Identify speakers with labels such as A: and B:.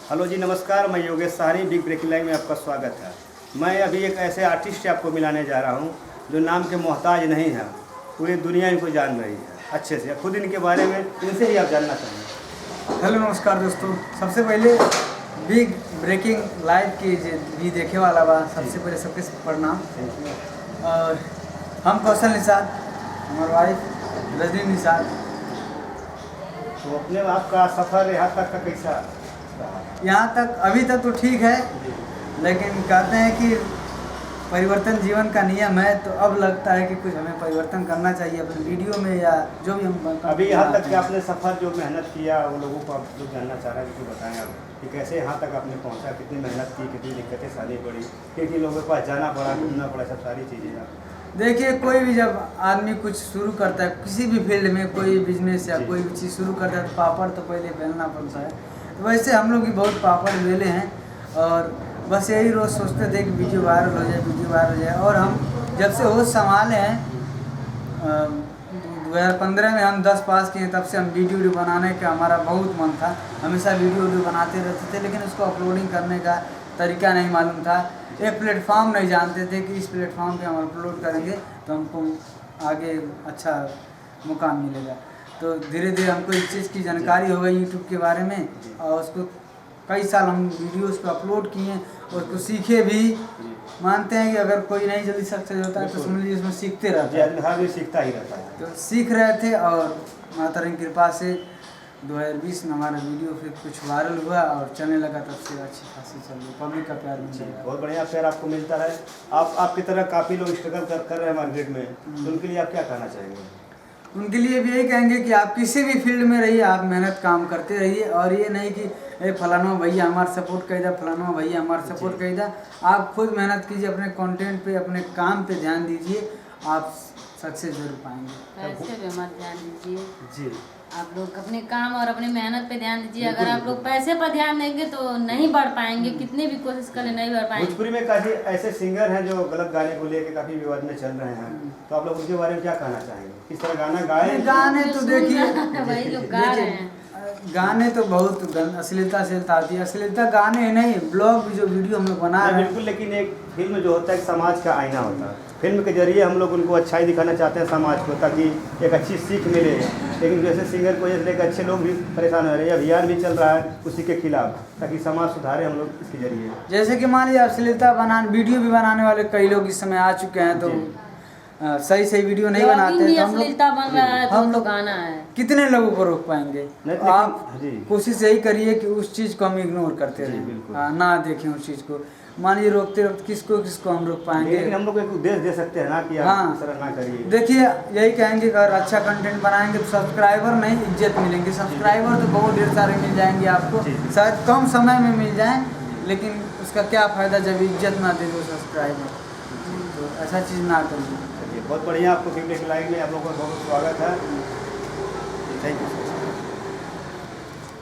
A: Hello ji, नमस्कार। मैं Yogesh Sahani, big breaking line में आपका स्वागत है। मैं अभी एक ऐसे आर्टिस्ट से आपको मिलाने जा रहा हूं जो नाम के मोहताज नहीं है, पूरी दुनिया इनको जान रही है अच्छे से। खुद इनके बारे में इनसे ही आप जानना चाहेंगे।
B: हेलो नमस्कार दोस्तों। सबसे पहले बिग ब्रेकिंग लाइव की भी देखे वाला बा, सबसे पहले सबके प्रणाम। और हम कौशल निषाद, हमारे वाइफ रजनी निषाद।
A: तो अपने आपका सफ़र यहाँ तक का कैसा रहा?
B: यहाँ तक अभी तक तो ठीक है, लेकिन कहते हैं कि परिवर्तन जीवन का नियम है, तो अब लगता है कि कुछ हमें परिवर्तन करना चाहिए अपने वीडियो में या जो भी हम
A: अभी यहाँ तक कि आपने सफ़र जो मेहनत किया वो लोगों को आप लोग जानना चाह रहे हैं, कि बताएं आप कि कैसे यहाँ तक आपने पहुँचा, कितनी मेहनत की, कितनी दिक्कतें सहनी पड़ी, किन लोगों के पास जाना पड़ा, घूमना पड़ा, सब सारी चीज़ें आप।
B: देखिए, कोई भी जब आदमी कुछ शुरू करता है किसी भी फील्ड में, कोई बिजनेस या कोई भी चीज़ शुरू करता है तो पापड़ तो पहले बेलना पड़ता है। तो वैसे हम लोग भी बहुत पापड़ बेले हैं, और बस यही रोज़ सोचते थे कि वीडियो वायरल हो जाए, वीडियो वायरल हो जाए। और हम जब से होश संभाले हैं, 2015 में हम 10 पास किए, तब से हम वीडियो बनाने का हमारा बहुत मन था। हमेशा वीडियो बनाते रहते थे, लेकिन उसको अपलोडिंग करने का तरीका नहीं मालूम था। एक प्लेटफॉर्म नहीं जानते थे कि इस प्लेटफॉर्म पे हम अपलोड करेंगे तो हमको आगे अच्छा मुकाम मिलेगा। तो धीरे धीरे हमको इस चीज़ की जानकारी हो गई यूट्यूब के बारे में, और उसको कई साल हम वीडियोस को अपलोड किए और उसको सीखे भी। मानते हैं कि अगर कोई नहीं जल्दी सक्सेस होता है तो समझ लीजिए उसमें सीखते रहते हैं।
A: हर भी सीखता ही रहता है।
B: तो सीख रहे थे, और माता रानी की कृपा से 2020 में हमारा वीडियो फिर कुछ वायरल हुआ और चलने लगा। तब से अच्छी खासी चल रही, पब्लिक का प्यार मिल रहा है।
A: बहुत बढ़िया प्यार आपको मिलता है। आपकी तरह काफ़ी लोग स्ट्रगल कर रहे हैं मार्केट में, तो उनके लिए आप क्या कहना चाहेंगे?
B: उनके लिए भी यही कहेंगे कि आप किसी भी फील्ड में रहिए, आप मेहनत काम करते रहिए, और ये नहीं कि फलाना भैया हमारा सपोर्ट कर दे, फलाना भैया हमारा सपोर्ट कर दे। आप खुद मेहनत कीजिए, अपने कंटेंट पे, अपने काम पे ध्यान दीजिए, आप सक्सेस जरूर पाएंगे।
C: पैसे पे मत ध्यान दीजिए
A: जी,
C: आप लोग अपने काम और अपने मेहनत पे ध्यान दीजिए। अगर आप लोग पैसे पर ध्यान देंगे तो नहीं बढ़ पाएंगे, कितने भी कोशिश करें नहीं बढ़ पाएंगे।
A: भोजपुरी में काफ़ी ऐसे सिंगर हैं जो गलत गाने को लेकर काफ़ी विवाद में चल रहे हैं, तो आप लोग उनके बारे में क्या कहना चाहेंगे? किस तरह गाना गाए?
B: गाने तो देखिए,
C: वही लोग गा रहे हैं।
B: गाने तो बहुत अश्लीलता से आती है। अश्लीलता गाने ही नहीं, ब्लॉग भी जो वीडियो हम लोग बना रहे हैं।
A: बिल्कुल, लेकिन एक फिल्म जो होता है एक समाज का आईना होता है। फिल्म के जरिए हम लोग उनको अच्छाई दिखाना चाहते हैं समाज को, ताकि एक अच्छी सीख मिले। लेकिन जैसे सिंगर को जैसे अच्छे लोग भी परेशान हो रहे हैं, अभियान भी चल रहा है उसी के खिलाफ, ताकि समाज सुधारे हम लोग इसके जरिए।
B: जैसे कि मान लीजिए अश्लीलता वीडियो भी बनाने वाले कई लोग इस समय आ चुके हैं, तो सही वीडियो नहीं बनाते हैं।
C: अश्लीलता बन रहा है
B: हम
C: तो
B: लोग
C: गाना है,
B: कितने लोगों को रोक पाएंगे? आप कोशिश यही करिए कि उस चीज़ को हम इग्नोर करते रहें, ना देखें उस चीज़ को। मान लीजिए रोकते रोकते किसको हम रोक पाएंगे?
A: लेकिन हम लोग एक उद्देश्य दे सकते हैं ना कि आप इस तरह ना करिए।
B: देखिए, यही कहेंगे कि अगर अच्छा कंटेंट बनाएंगे तो सब्सक्राइबर नहीं, इज्जत मिलेंगे। सब्सक्राइबर तो बहुत ढेर सारे मिल जाएंगे आपको, शायद कम समय में मिल जाएं, लेकिन उसका क्या फ़ायदा जब इज्जत ना दे दो सब्सक्राइबर। तो ऐसा चीज़ ना करिए।
A: बहुत बढ़िया, आपको बिग ब्रेकिंग लाइन में आप लोगों का बहुत स्वागत है। Thank you.